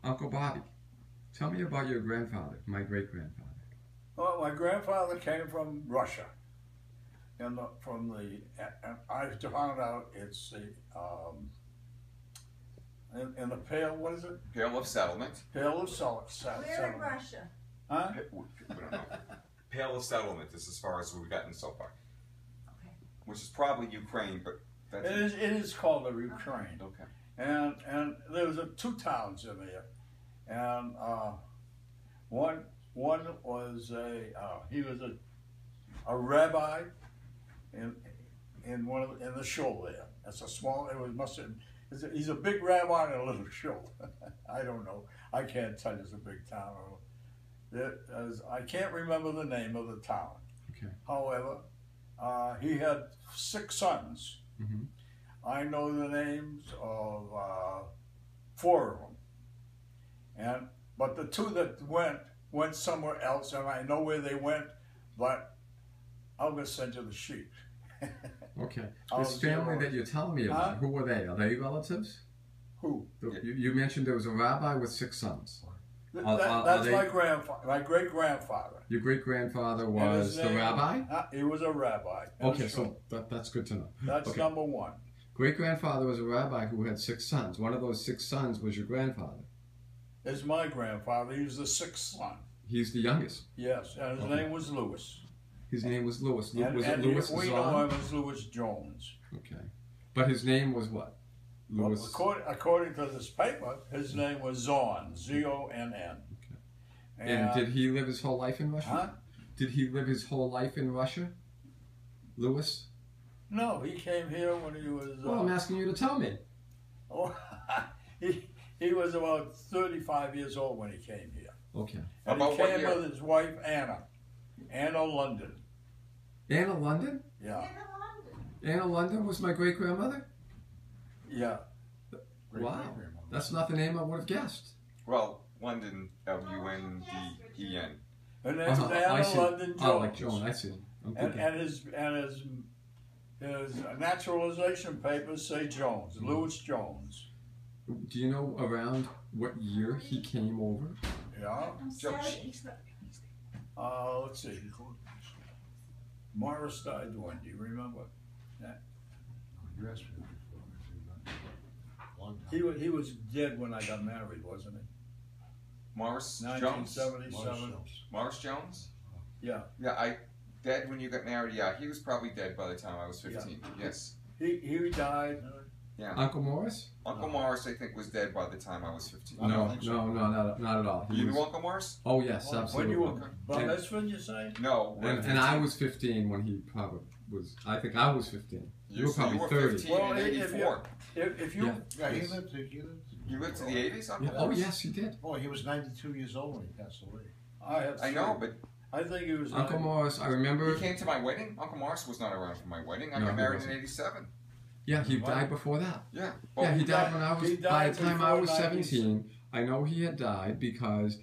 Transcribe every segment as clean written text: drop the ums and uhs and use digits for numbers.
Uncle Bobby, tell me about your grandfather, my great-grandfather. Well, my grandfather came from Russia. And I found out it's the in the Pale, what is it? Pale of Settlement. Pale of Where in Settlement. Russia? Huh? We don't know. Pale of Settlement is as far as we've gotten so far. Okay. Which is probably Ukraine, but that's It is called the Ukraine. okay. And there was two towns in there. And one was he was a rabbi in the shul there. That's a small. He's a big rabbi in a little shul. I don't know. I can't tell you it's a big town. I can't remember the name of the town. Okay. However, he had 6 sons. Mm-hmm. I know the names of 4 of them, but the 2 that went somewhere else, and I know where they went, but I'm gonna send you the sheet. Okay. This family that you're telling me about, who were they? Are they relatives? Who? You mentioned there was a rabbi with 6 sons. That's my grandfather, my great grandfather. Your great-grandfather was the rabbi? He was a rabbi. Okay, so that's good to know. That's okay. number 1. Great-grandfather was a rabbi who had 6 sons. One of those 6 sons was your grandfather. It's my grandfather. He was the 6th son. He's the youngest. Yes, and his name was Louis. His name was Louis. Was it And Louis we know him as Louis Jones. Okay. But his name was what? Louis. Well, according to this paper, his name was Zonn, Z-O-N-N. Okay. And did he live his whole life in Russia? Huh? Did he live his whole life in Russia? Louis? No, he came here when he was... Well, I'm asking you to tell me. Oh, he was about 35 years old when he came here. Okay. And he came with his wife, Anna London. Anna London? Yeah. Anna London was my great-grandmother? Yeah. Wow. That's not the name I would have guessed. Well, London, L-U-N-D-E-N. And that's Anna London Jones. Oh, like Joan, I see. And his naturalization papers say Jones, Louis Jones. Do you know around what year he came over? Yeah. Let's see. Morris died when? Do you remember? You asked me before. He was dead when I got married, wasn't he? Morris Jones? 1977. Morris Jones? Yeah. Yeah, dead when you got married. Yeah, he was probably dead by the time I was 15. Yeah. Yes. He died. Yeah. Uncle Morris? Uncle Morris, I think, was dead by the time I was 15. No, not at all. You knew Uncle Morris? Oh, yes, absolutely. When you were bar mitzvah, you say? No. And I was 15 when he probably was. I think I was 15. You were probably 30. 15 in 84. If you... Yeah, he lived You lived to the 80s, Uncle Yeah. Oh, yes, he did. Oh, he was 92 years old when he passed away. I know, but... I think he was... Uncle Morris, I remember... He came to my wedding? Uncle Morris was not around for my wedding. I got married in 87. Yeah, he died before that. Yeah. Yeah, he died when I was... By the time I was 17, I know he had died because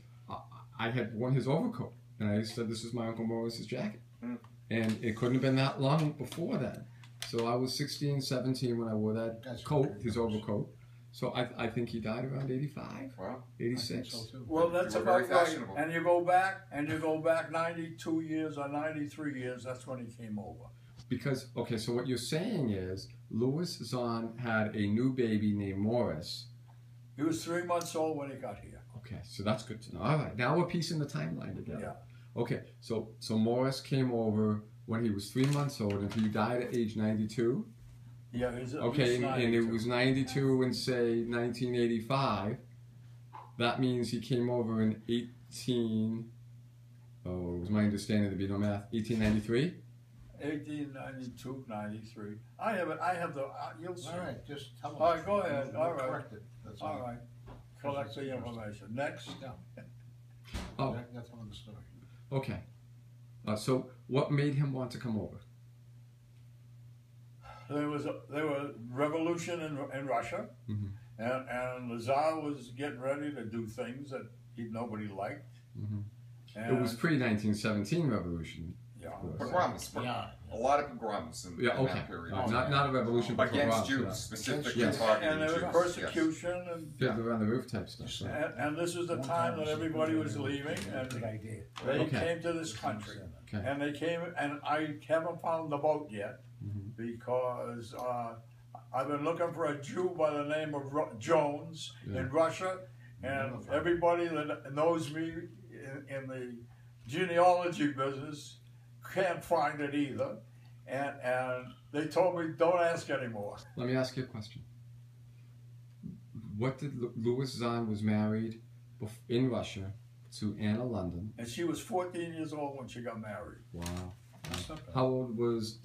I had worn his overcoat. And I said, this is my Uncle Morris's jacket. Mm. And it couldn't have been that long before then. So I was 16, 17 when I wore that coat, his overcoat. So I think he died around 85, Wow. 86. So too. Well, that's You were about very right. fashionable. And you go back 92 years or 93 years, that's when he came over. Because, okay, so what you're saying is Louis Zonn had a new baby named Morris. He was 3 months old when he got here. Okay, so that's good to know. All right, now we're piecing the timeline together. Yeah. Okay, so Morris came over when he was 3 months old, and he died at age 92. Yeah, he's Okay, and it was 92 in, say, 1985. That means he came over in 18... Oh, it was my understanding to be no math. 1893? 1892, 93. I have the, you'll see. All right, just tell him. All right, go ahead. We'll All right. correct it. That's All right. Collect the information. Next. Yeah. Oh, That's on the story. okay. So what made him want to come over? There was revolution in Russia, Mm-hmm. and the Tsar was getting ready to do things that nobody liked. Mm-hmm. And, It was pre-1917 revolution. Yeah. course. Pogroms. Yeah. A lot of pogroms in, Yeah, in okay. that period. Not a revolution, but Against pogroms, Jews, yeah. specifically Yes. targeting And there was Jews. persecution, Fiddler on the Roof type stuff. Yeah. and this was the time that everybody was leaving, and Good idea. they Okay. came to this country. Okay. And they came, and I haven't found the boat yet Mhm. because I've been looking for a Jew by the name of Jones Yeah. in Russia, and everybody that knows me in the genealogy business can't find it either. And they told me, don't ask anymore. Let me ask you a question. What did Louis Zahn was married in Russia to Anna London? And she was 14 years old when she got married. Wow. How old was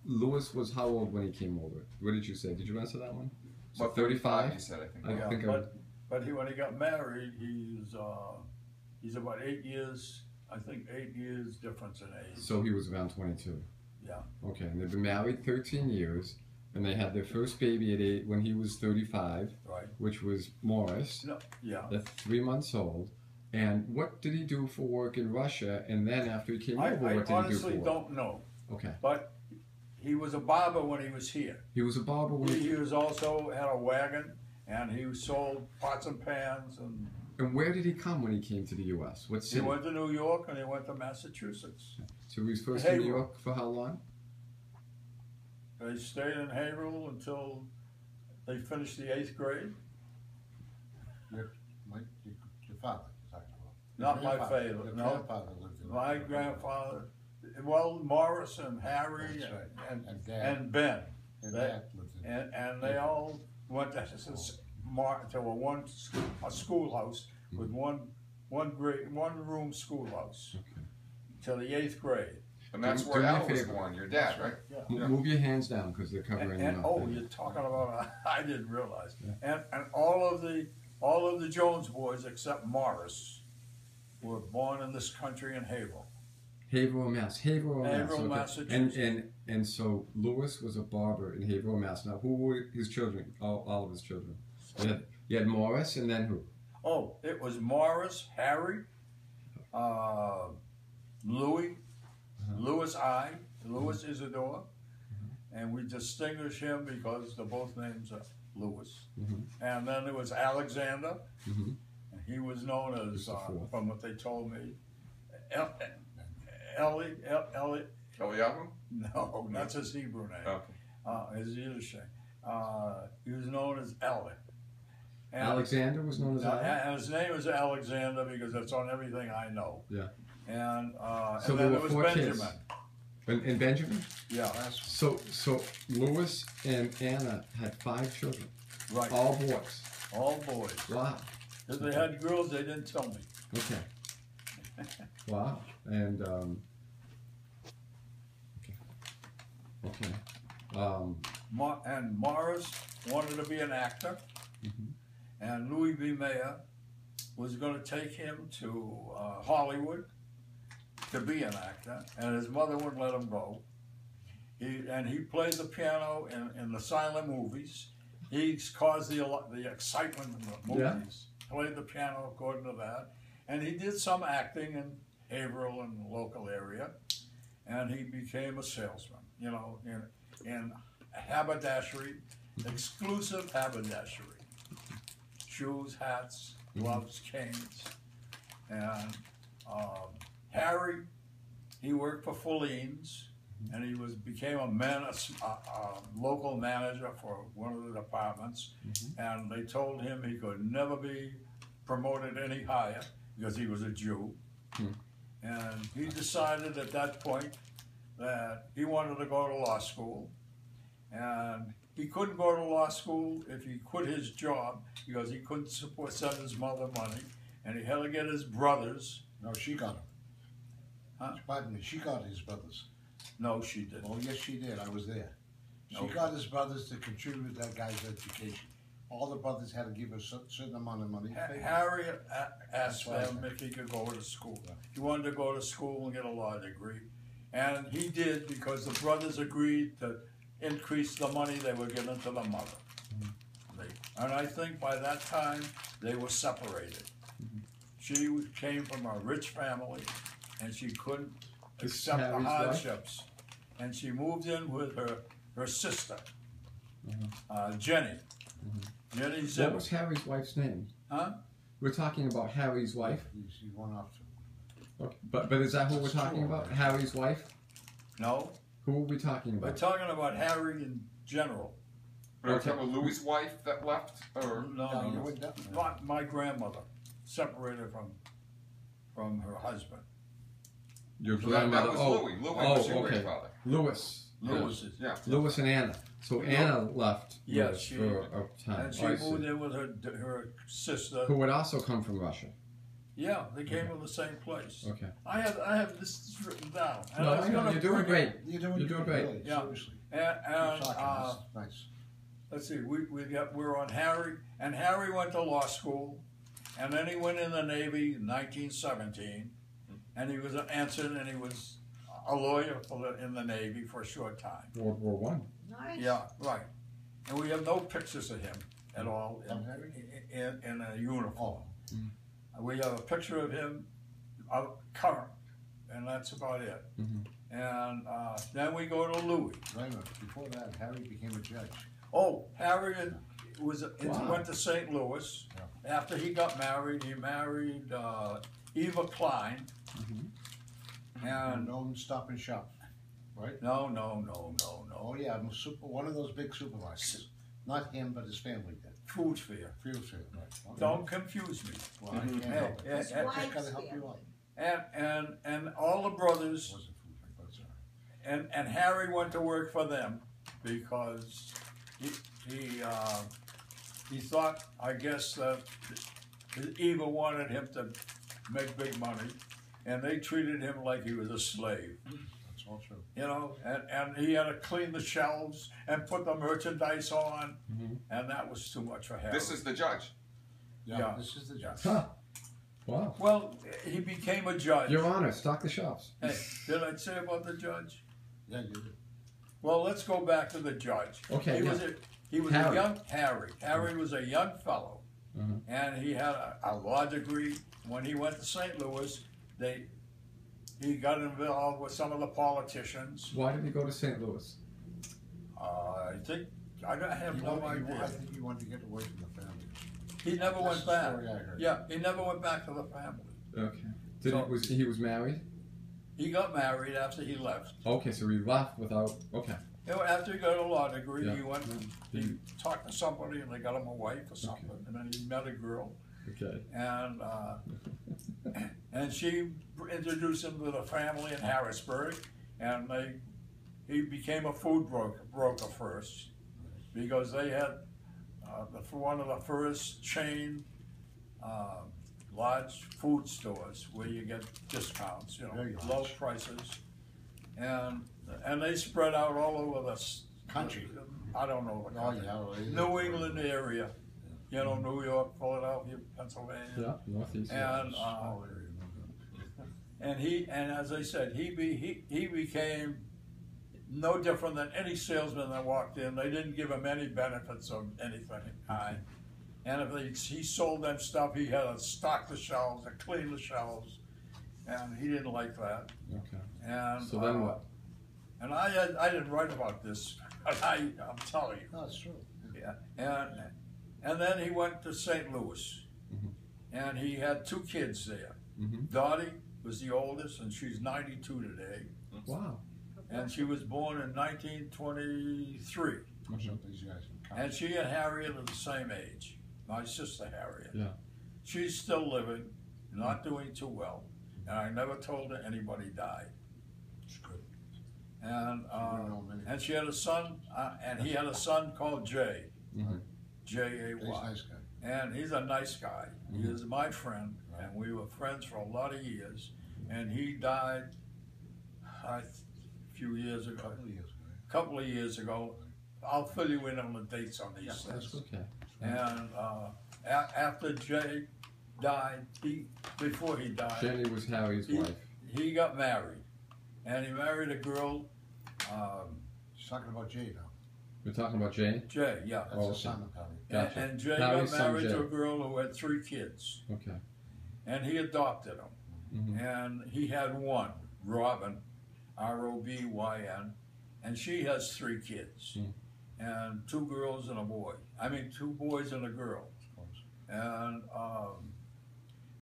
Louis? Was how old when he came over? What did you say? Did you answer that one? So What, 35, you said, I think. I think I. But when he got married, he's about 8 years. I think 8 years difference in age. So he was around 22. Yeah. Okay, and they've been married 13 years, and they had their first baby at 8 when he was 35, Right. which was Morris. No. Yeah. That's 3 months old. And what did he do for work in Russia? And then after he came I over, what did he do honestly for work? don't know. Okay, But he was a barber when he was here. he was a barber. When He was also had a wagon, and he sold pots and pans, and and where did he come when he came to the U.S.? What he city? went to New York and he went to Massachusetts. So he was first in New Haverhill. York for how long? They stayed in Haverhill until they finished the 8th grade. Your father, you're talking about. Not Your my grandfather- father, your no. grandfather lived in. My grandfather, well, Morris and Harry That's right. and And Dad. and Ben, Your they- dad lived in. and they all went to a schoolhouse with one room schoolhouse Okay. till the 8th grade. And that's Do where me a Al was favor. born, your dad, right? M- Move your hands down because they're covering And your oh, mouth. you're talking about I didn't realize. And all of the Jones boys except Morris were born in this country in Haverhill. Haverhill, Mass. Haverhill, Mass. Haverhill, Okay. Massachusetts. And so Lewis was a barber in Haverhill, Mass. Now, who were his children? All of his children. You had Morris, and then who? Oh, it was Morris, Harry, Louis, Louis Isidore, and we distinguish him because they're both names are Louis. Mhm. And then there was Alexander, Mhm. and he was known as, He's the fourth. from what they told me, Ellie, Eliyahu? no, that's his Hebrew name. Okay. His Yiddish name. He was known as Ellie. And- Alexander was known as Alexander. and his name is Alexander because that's on everything I know. Yeah. And So and there then were it was 4 Benjamin. kids. And Benjamin? Yeah, So Lewis and Anna had 5 children, right. all boys. All boys. Wow. If they had girls, they didn't tell me. Okay. Wow. And okay. And Morris wanted to be an actor, Mhm. and Louis B. Mayer was going to take him to Hollywood to be an actor, and his mother wouldn't let him go. He played the piano in the silent movies. He caused the excitement in the movies. Played the piano according to that, and he did some acting in Haverhill and the local area, and he became a salesman. You know, in haberdashery, exclusive haberdashery, shoes, hats, gloves, canes, and Harry, he worked for Fullene's, and he became a local manager for one of the departments, and they told him he could never be promoted any higher because he was a Jew, and he decided at that point that he wanted to go to law school, and he couldn't go to law school if he quit his job because he couldn't send his mother money, and he had to get his brothers. No, she got him. Huh? Pardon me, she got his brothers. No, she didn't. Oh, yes, she did. I was there. She Okay. got his brothers to contribute to that guy's education. All the brothers had to give a certain amount of money. Harry asked That's why I them said. if he could go to school. Yeah. He wanted to go to school and get a law degree. And he did because the brothers agreed to increase the money they were giving to the mother. And I think by that time, they were separated. She came from a rich family, and she couldn't This is accept the Harry's wife? hardships. And she moved in with her sister, Jenny. Jenny What Zimmer. was Harry's wife's name? Huh? We're talking about Harry's wife. He went off to. Okay. But is that who we're That's talking true. about? Harry's wife? No, Who are we talking we're about? talking about Harry in general. But are we Okay. talking about Louis' wife that left, or No, Yeah, no, you no. went down there. My grandmother separated from her husband. Your that grandmother? was Oh, Louis. Louis was your okay. grandfather. Louis. Louis is. Yeah. Louis and Anna. So Anna left Yeah, Louis she- for a time. And she I see. moved in with her sister. Who would also come from Russia. Yeah, they came from the same place. Okay. I have this written down. And No, I was I know. gonna You're doing bring great. it- You're doing great. Really, Yeah. seriously. And, Keep and talking. That's nice. let's see, we're on Harry, and Harry went to law school, and then he went in the Navy in 1917, and he was answered, and he was a lawyer in the Navy for a short time. World War One. Nice. Yeah, right. And we have no pictures of him at all in a uniform. We have a picture of him current, and that's about it. Mhm. And then we go to Louis. Wait a minute. Before that, Harry became a judge. Oh, Harry Wow. went to St. Louis. After he got married, he married Eva Klein. And No stop and shop. Right? no. Oh yeah, one of those big supermarkets. Not him, but his family did. Food Fair. Field sale, right? Okay. Don't confuse me. Well, I can't help it. And, His and, wife's gotta help you out. family. and all the It brothers wasn't food fight, but it's all right. and Harry went to work for them because he thought, I guess, that Eva wanted him to make big money, and they treated him like he was a slave, That's all true. you know, and he had to clean the shelves and put the merchandise on, and that was too much for Harry. This is the judge. Yeah. This is the judge. Huh. Wow. Well, he became a judge. Your Honor, stock the shops. Hey, did I say about the judge? Yeah, you did. Well, let's go back to the judge. Okay, He was Harry. a young Harry. Harry was a young fellow, Mhm. and he had a law degree. When he went to St. Louis, he got involved with some of the politicians. Why did he go to St. Louis? I have no I idea. think he wanted to get away from the family. He never That's went the back. story I heard. Yeah, he never went back to the family. Okay. So- He was married? He got married after he left. Okay, so he left without. Okay. You know, after he got a law degree, Yeah. he went and he talked to somebody, and they got him a wife or something, and then he met a girl. Okay. And she introduced him to the family in Harrisburg, and he became a food broker first, because they had one of the first chain large food stores where you get discounts, Very low large. prices, and they spread out all over the Country. I don't know the Oh, country. yeah. well, New England area, New York, Philadelphia, Pennsylvania. Yeah, Northeast. And Small area. and as I said, he became no different than any salesman that walked in. They didn't give him any benefits of anything kind. And if he sold them stuff, he had to stock the shelves and clean the shelves, and he didn't like that. Okay. And So then what? And I didn't write about this, but I'm telling you. No, it's true. Yeah, and then he went to St. Louis, and he had 2 kids there. Mhm. Dottie was the oldest, and she's 92 today, Wow. and she was born in 1923. What's up, these guys? And she and Harriet are the same age. My sister Harriet. Yeah. She's still living, not doing too well, and I never told her anybody died. It's good. And We know many. and she had a son, and he had a son called Jay, Mhm. He's a J-A-Y. nice guy. And he's a nice guy. He is my friend, and we were friends for a lot of years. And he died a few years ago. Couple of years ago. I'll fill you in on the dates on these Yeah, That's things. okay. And after Jay died, before he died, Jenny was Harry's wife. he got married, and he married a girl, She's talking about Jay now. We're talking about Jay? Jay. Yeah. That's Oh, the okay. son of Harry. Gotcha. And Jay Harry's got son, married to Jay. a girl who had 3 kids, Okay. and he adopted them. Mhm. And he had one. Robin, Robyn, and she has 3 kids, and 2 girls and a boy. I mean, 2 boys and a girl. And